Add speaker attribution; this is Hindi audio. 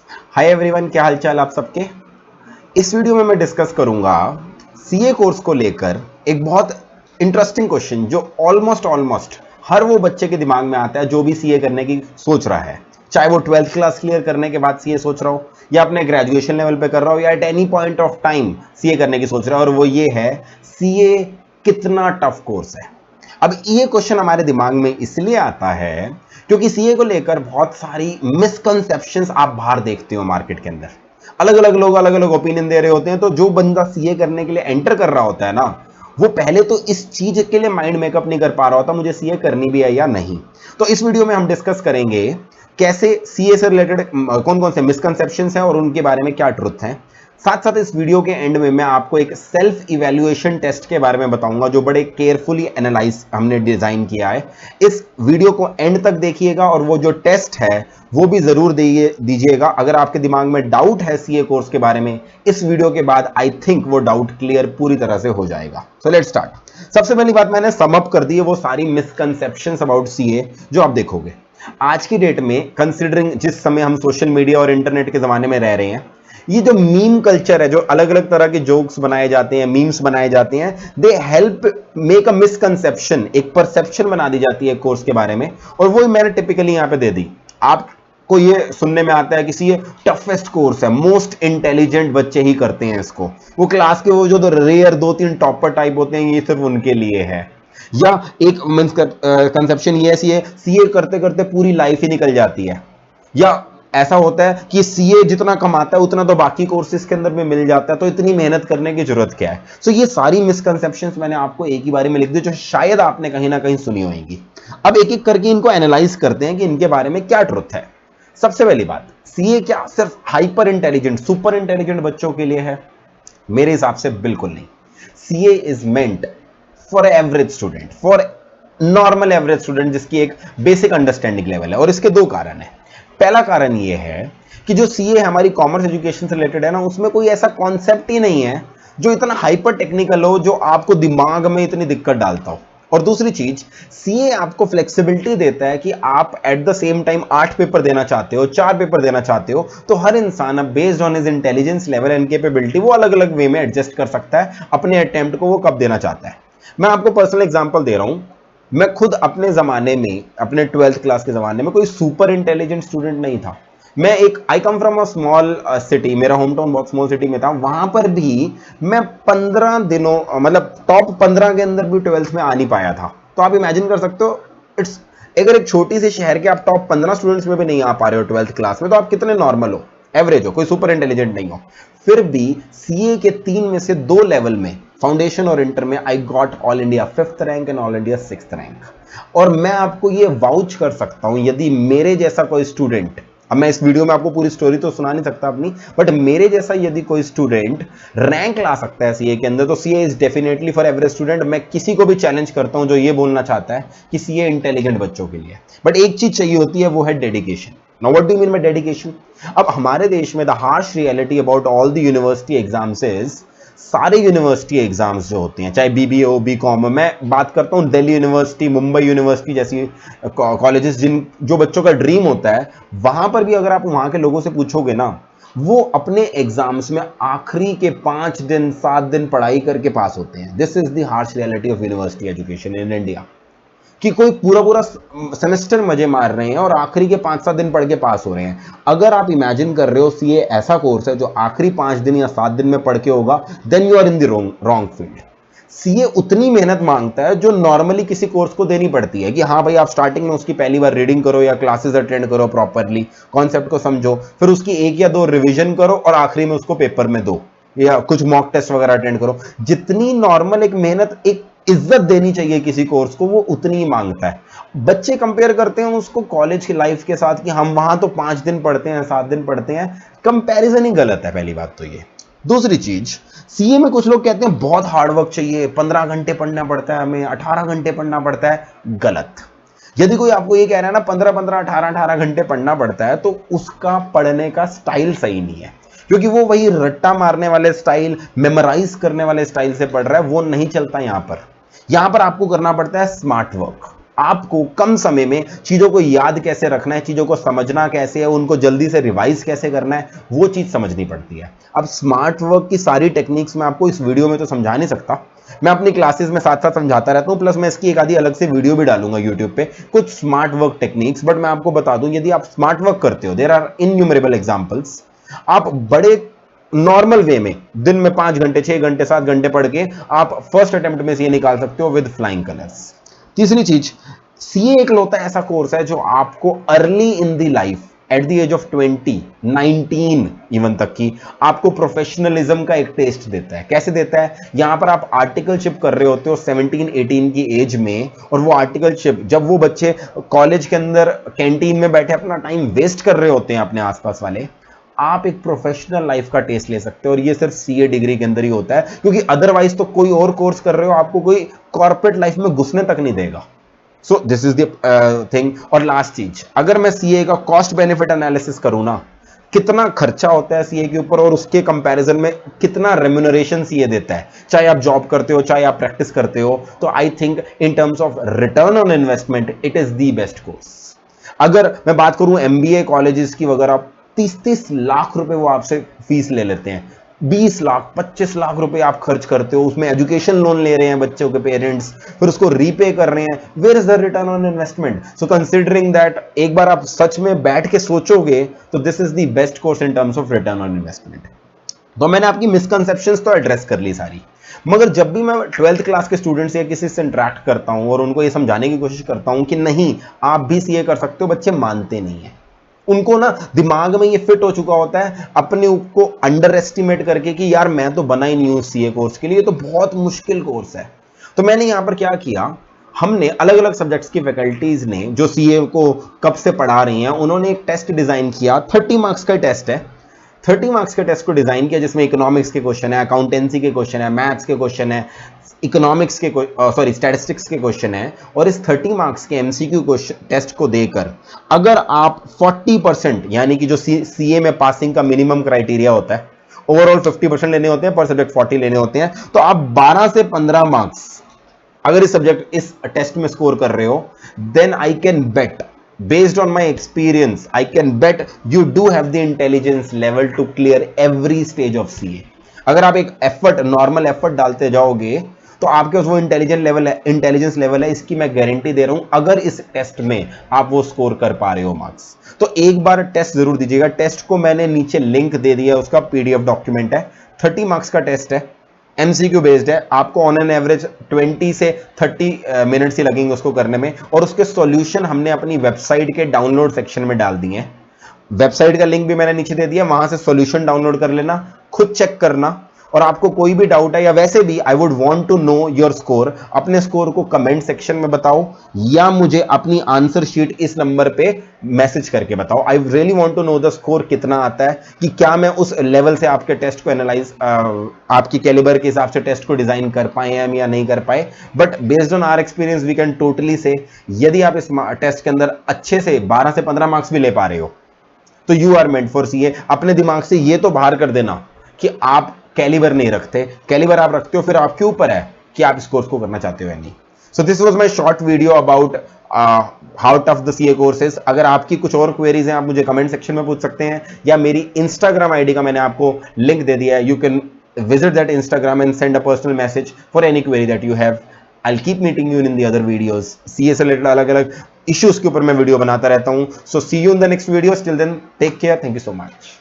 Speaker 1: हाय एवरीवन, क्या हालचाल आप सबके। इस वीडियो में मैं डिस्कस करूंगा सीए कोर्स को लेकर एक बहुत इंटरेस्टिंग क्वेश्चन जो ऑलमोस्ट हर वो बच्चे के दिमाग में आता है जो भी सीए करने की सोच रहा है, चाहे वो 12th क्लास क्लियर करने के बाद सीए सोच रहा हो या अपने ग्रेजुएशन लेवल पे कर रहा हो या at any point of time CA करने की सोच रहा है। और वो ये है, सीए कितना टफ कोर्स है। अब ये क्वेश्चन हमारे दिमाग में इसलिए आता है क्योंकि सीए को लेकर बहुत सारी मिसकंसेप्शंस आप बाहर देखते हो मार्केट के अंदर। अलग अलग लोग अलग अलग ओपिनियन दे रहे होते हैं, तो जो बंदा सीए करने के लिए एंटर कर रहा होता है ना, वो पहले तो इस चीज के लिए माइंड मेकअप नहीं कर पा रहा होता मुझे सीए करनी भी है या नहीं। तो इस वीडियो में हम डिस्कस करेंगे कैसे सीए से रिलेटेड कौन कौन से मिसकंसेप्शंस हैं और उनके बारे में क्या ट्रुथ है। साथ साथ इस वीडियो के एंड में मैं आपको एक सेल्फ इवैल्यूएशन टेस्ट के बारे में बताऊंगा जो बड़े केयरफुली एनालाइज हमने डिजाइन किया है। इस वीडियो को एंड तक देखिएगा और वो जो टेस्ट है वो भी जरूर दीजिएगा। अगर आपके दिमाग में डाउट है सीए कोर्स के बारे में, इस वीडियो के बाद आई थिंक वो डाउट क्लियर पूरी तरह से हो जाएगा। So let's start. सबसे पहली बात मैंने सम अप कर दी है वो सारी मिसकंसेप्शंस अबाउट सीए जो आप देखोगे आज की डेट में, कंसिडरिंग जिस समय हम सोशल मीडिया और इंटरनेट के जमाने में रह रहे हैं। ये जो मीम कल्चर है, जो अलग अलग तरह के जोक्स बनाए जाते हैं, मीम्स बनाए जाते हैं, they help make a misconception, एक परसेप्शन बना दी जाती है कोर्स के बारे में। और वो मैंने टिपिकली यहां पे दे दी। आपको ये सुनने में आता है कि ये टफेस्ट कोर्स है, मोस्ट इंटेलिजेंट बच्चे ही करते हैं इसको, वो क्लास के वो जो रेयर 2-3 टॉपर टाइप होते हैं ये सिर्फ उनके लिए है। या एक कंसेप्शन ये ऐसी है, सीए करते करते पूरी लाइफ ही निकल जाती है। या ऐसा होता है कि सीए जितना कमाता है उतना तो बाकी कोर्सेज के अंदर भी मिल जाता है, तो इतनी मेहनत करने की जरूरत क्या है। सो ये सारी मिसकंसेप्शंस मैंने आपको एक ही बारे में लिख दी जो शायद आपने कहीं ना कहीं सुनी होगी। अब एक एक करके इनको एनालाइज करते हैं कि इनके बारे में क्या ट्रुथ है। सबसे पहली बात, सीए क्या सिर्फ हाइपर इंटेलिजेंट सुपर इंटेलिजेंट बच्चों के लिए है? मेरे हिसाब से बिल्कुल नहीं। CA is meant for average student, for normal average student जिसकी एक बेसिक अंडरस्टैंडिंग लेवल है। और इसके दो कारण है। पहला कारण यह है कि जो सीए हमारी कॉमर्स एजुकेशन से रिलेटेड है ना, उसमें कोई ऐसा कॉन्सेप्ट ही नहीं है जो इतना हाइपर टेक्निकल हो, जो आपको दिमाग में इतनी दिक्कत डालता हो। और दूसरी चीज, सीए आपको फ्लेक्सिबिलिटी देता है कि आप at the same time 8 paper देना चाहते हो, 4 पेपर देना चाहते हो, तो हर इंसान अब based on his intelligence level and capability वो अलग अलग वे में एडजस्ट कर सकता है अपने अटेम्प्ट को वो कब देना चाहता है। मैं आपको पर्सनल एग्जांपल दे रहा हूं। मैं खुद अपने जमाने में, अपने 12th क्लास के जमाने में कोई सुपर इंटेलिजेंट स्टूडेंट नहीं था। मैं एक I come from a small city, मेरा होम टाउन बहुत स्मॉल सिटी में था। वहां पर भी मैं 15 दिनों मतलब टॉप 15 के अंदर भी 12th में आ नहीं पाया था। तो आप इमेजिन कर सकते हो, इट्स अगर एक छोटी सी शहर के आप टॉप 15 स्टूडेंट्स में भी नहीं आ पा रहे हो 12th क्लास में, तो आप कितने नॉर्मल हो, एवरेज हो, कोई सुपर इंटेलिजेंट नहीं हो। फिर भी सीए के 3 में से 2 लेवल में, फाउंडेशन और इंटर में, I got all India 5th rank and all India 6th rank. और मैं आपको ये वाउच कर सकता हूं, यदि मेरे जैसा कोई स्टूडेंट, अब मैं इस वीडियो में आपको पूरी स्टोरी तो सुना नहीं सकता अपनी, बट मेरे जैसा यदि कोई स्टूडेंट रैंक ला सकता है सीए के अंदर, तो CA is definitely for average student. मैं किसी को भी चैलेंज करता हूं जो ये बोलना चाहता है कि सीए इंटेलिजेंट बच्चों के लिए। बट एक चीज चाहिए होती है, वो है dedication. Now what do you mean by dedication? अब हमारे देश में the harsh reality about all the university exams is, सारे यूनिवर्सिटी एग्जाम्स जो होते हैं, चाहे बीबीए हो, बीकॉम हो, मैं बात करता हूं दिल्ली यूनिवर्सिटी, मुंबई यूनिवर्सिटी जैसी कॉलेजेस जिन जो बच्चों का ड्रीम होता है, वहां पर भी अगर आप वहां के लोगों से पूछोगे ना, वो अपने एग्जाम्स में आखिरी के 5 दिन 7 दिन पढ़ाई करके पास होते हैं। This is the harsh reality of university education in India. कि कोई पूरा पूरा सेमेस्टर मजे मार रहे हैं और आखिरी के 5-7 दिन पढ़ के पास हो रहे हैं। अगर आप इमेजिन कर रहे हो सीए ऐसा कोर्स है जो आखिरी 5 दिन या 7 दिन में पढ़ के होगा, then you are in the wrong field. CA उतनी मेहनत मांगता है जो नॉर्मली किसी कोर्स को देनी पड़ती है, कि हाँ भाई, आप स्टार्टिंग में उसकी पहली बार रीडिंग करो या क्लासेस अटेंड करो, प्रॉपरली कॉन्सेप्ट को समझो, फिर उसकी 1 या 2 रिवीजन करो और आखिरी में उसको पेपर में दो, या कुछ मॉक टेस्ट वगैरह अटेंड करो। जितनी नॉर्मल एक मेहनत, एक इज्जत देनी चाहिए किसी कोर्स को, वो उतनी ही मांगता है। बच्चे कंपेयर करते हैं उसको कॉलेज की लाइफ के साथ कि हम वहां तो 5 दिन पढ़ते हैं, 7 दिन पढ़ते हैं। कंपैरिजन ही गलत है, पहली बात तो ये। दूसरी चीज, सीए में कुछ लोग कहते हैं बहुत हार्ड वर्क चाहिए, 15 घंटे पढ़ना पड़ता है, हमें 18 घंटे पढ़ना पड़ता है। गलत। यदि कोई आपको ये कह रहा है ना 15-15, 18-18 घंटे पढ़ना पड़ता है, तो उसका पढ़ने का स्टाइल सही नहीं है। क्योंकि वो वही रट्टा मारने वाले स्टाइल, मेमोराइज करने वाले स्टाइल से पढ़ रहा है, वो नहीं चलता यहां पर। यहां पर आपको करना पड़ता है स्मार्ट वर्क। आपको कम समय में चीजों को याद कैसे रखना है, चीजों को समझना कैसे है, उनको जल्दी से रिवाइज कैसे करना है, वो चीज समझनी पड़ती है। अब स्मार्ट वर्क की सारी टेक्निक्स मैं आपको इस वीडियो में तो समझा नहीं सकता, मैं अपनी क्लासेस में साथ साथ समझाता रहता हूं, प्लस मैं इसकी एक आधी अलग से वीडियो भी डालूंगा यूट्यूब पे, कुछ स्मार्ट वर्क टेक्निक्स। बट मैं आपको बता दूं, यदि आप स्मार्ट वर्क करते हो, देयर आर इनन्यूमरेबल एग्जांपल्स। आप बड़े नॉर्मल वे में दिन में 5 घंटे 6 घंटे 7 घंटे पढ़ के आप फर्स्ट अटेम्प्ट में सीए निकाल सकते हो विद फ्लाइंग कलर्स। तीसरी चीज, सीए एक लौता ऐसा कोर्स है जो आपको early in the life at the age of 20 19 even तक की आपको प्रोफेशनलिज्म का एक टेस्ट देता है। कैसे देता है? यहां पर आप आर्टिकलशिप कर रहे होते हो 17 18 की एज में, और वो आर्टिकलशिप जब वो बच्चे कॉलेज के अंदर कैंटीन में बैठे अपना टाइम वेस्ट कर रहे होते हैं अपने आसपास वाले, आप एक प्रोफेशनल लाइफ का टेस्ट ले सकते हो। और ये सिर्फ सीए डिग्री के अंदर ही होता है, क्योंकि अदरवाइज तो कोई और कोर्स कर रहे हो आपको कोई कॉर्पोरेट लाइफ में घुसने तक नहीं देगा। So this is the thing. और लास्ट चीज, अगर मैं सीए का कॉस्ट बेनिफिट एनालिसिस करूं ना, कितना खर्चा होता है सीए के ऊपर और उसके कंपैरिजन में कितना रेम्यूनरेशन सीए देता है, चाहे आप जॉब करते हो चाहे आप प्रैक्टिस करते हो, तो I think in terms of return on investment it is the best course. अगर मैं बात करूं एमबीए कॉलेजेस की वगैरह, 30-30 लाख रुपए वो आपसे फीस ले लेते हैं, 20 लाख 25 लाख रुपए आप खर्च करते हो, उसमें एजुकेशन लोन ले रहे हैं बच्चों के पेरेंट्स, फिर उसको रीपे कर रहे हैं। Where is the return on investment? So considering that, एक बार आप सच में बैठ के सोचोगे तो this is the best course in terms of return on investment. तो मैंने आपकी मिसकंसेप्शंस तो एड्रेस कर ली सारी, मगर जब भी मैं 12th क्लास के स्टूडेंट्स या किसी से इंटरेक्ट करता हूं और उनको ये समझाने की कोशिश करता हूं कि नहीं आप भी सीए कर सकते हो, बच्चे मानते नहीं है। उनको ना दिमाग में ये फिट हो चुका होता है अपने को अंडर एस्टिमेट करके कि यार मैं तो बना ही नहीं हूं सीए कोर्स के लिए, तो बहुत मुश्किल कोर्स है। तो मैंने यहां पर क्या किया, हमने अलग अलग सब्जेक्ट्स की फैकल्टीज ने जो सीए को कब से पढ़ा रही हैं, उन्होंने एक टेस्ट डिजाइन किया, 30 मार्क्स का टेस्ट है। 30 मार्क्स के टेस्ट को डिजाइन किया जिसमें इकोनॉमिक्स के क्वेश्चन है, अकाउंटेंसी के क्वेश्चन है, मैथ्स के क्वेश्चन है, इकोनॉमिक्स के स्टैटिस्टिक्स के क्वेश्चन है। और इस 30 मार्क्स के एमसीक्यू क्वेश्चन टेस्ट को देकर अगर आप 40%, यानी कि जो सीए में पासिंग का मिनिमम क्राइटेरिया होता है, ओवरऑल 50% लेने होते हैं, पर सब्जेक्ट 40 लेने होते हैं, तो आप 12 से 15 मार्क्स अगर इस सब्जेक्ट इस टेस्ट में स्कोर कर रहे हो, then I can bet, based on my experience, I can bet you do have the intelligence level to clear every stage of CA। अगर आप एक एफर्ट, नॉर्मल एफर्ट डालते जाओगे तो आपके पास वो इंटेलिजेंस लेवल है, इसकी मैं गारंटी दे रहा हूं, अगर इस टेस्ट में आप वो स्कोर कर पा रहे हो मार्क्स। तो एक बार टेस्ट जरूर दीजिएगा। टेस्ट को मैंने नीचे लिंक दे दिया, उसका पीडीएफ डॉक्यूमेंट है, 30 मार्क्स का टेस्ट है, एमसीक्यू बेस्ड है, आपको ऑन एन एवरेज 20 से 30 मिनट्स ही लगेंगे उसको करने में। और उसके सॉल्यूशन हमने अपनी वेबसाइट के डाउनलोड सेक्शन में डाल दिए हैं, वेबसाइट का लिंक भी मैंने नीचे दे दिया, वहां से सॉल्यूशन डाउनलोड कर लेना, खुद चेक करना। और आपको कोई भी डाउट है या वैसे भी I would want to know your score, अपने स्कोर को कमेंट सेक्शन में बताओ या मुझे अपनी आंसर शीट इस नंबर पे मैसेज करके बताओ। I really want to know the score कितना आता है, कि क्या मैं उस लेवल से आपके टेस्ट को एनालाइज, आपकी कैलिबर के हिसाब से टेस्ट को डिजाइन कर पाए हैं या नहीं कर पाए। But based on our experience we can totally say, यदि आप इस टेस्ट के अंदर अच्छे से 12 से 15 मार्क्स भी ले पा रहे हो तो you are meant for CA. अपने दिमाग से ये तो बाहर कर देना कि आप कैलिबर नहीं रखते, कैलिबर आप रखते हो, फिर आपके ऊपर है कि आप इस कोर्स को करना चाहते हो या नहीं। So this was my short video about how tough the CA course is. अगर आपकी कुछ और क्वेरीज हैं आप मुझे कमेंट सेक्शन में पूछ सकते हैं, या मेरी इंस्टाग्राम आईडी का मैंने आपको लिंक दे दिया है, you can visit that Instagram and send a personal message for any query that you have। I'll keep meeting you in the other videos। CA से related अलग अलग issues के ऊपर मैं वीडियो बनाता रहता हूँ। So see you in the next video। Till then, take care। Thank you so much।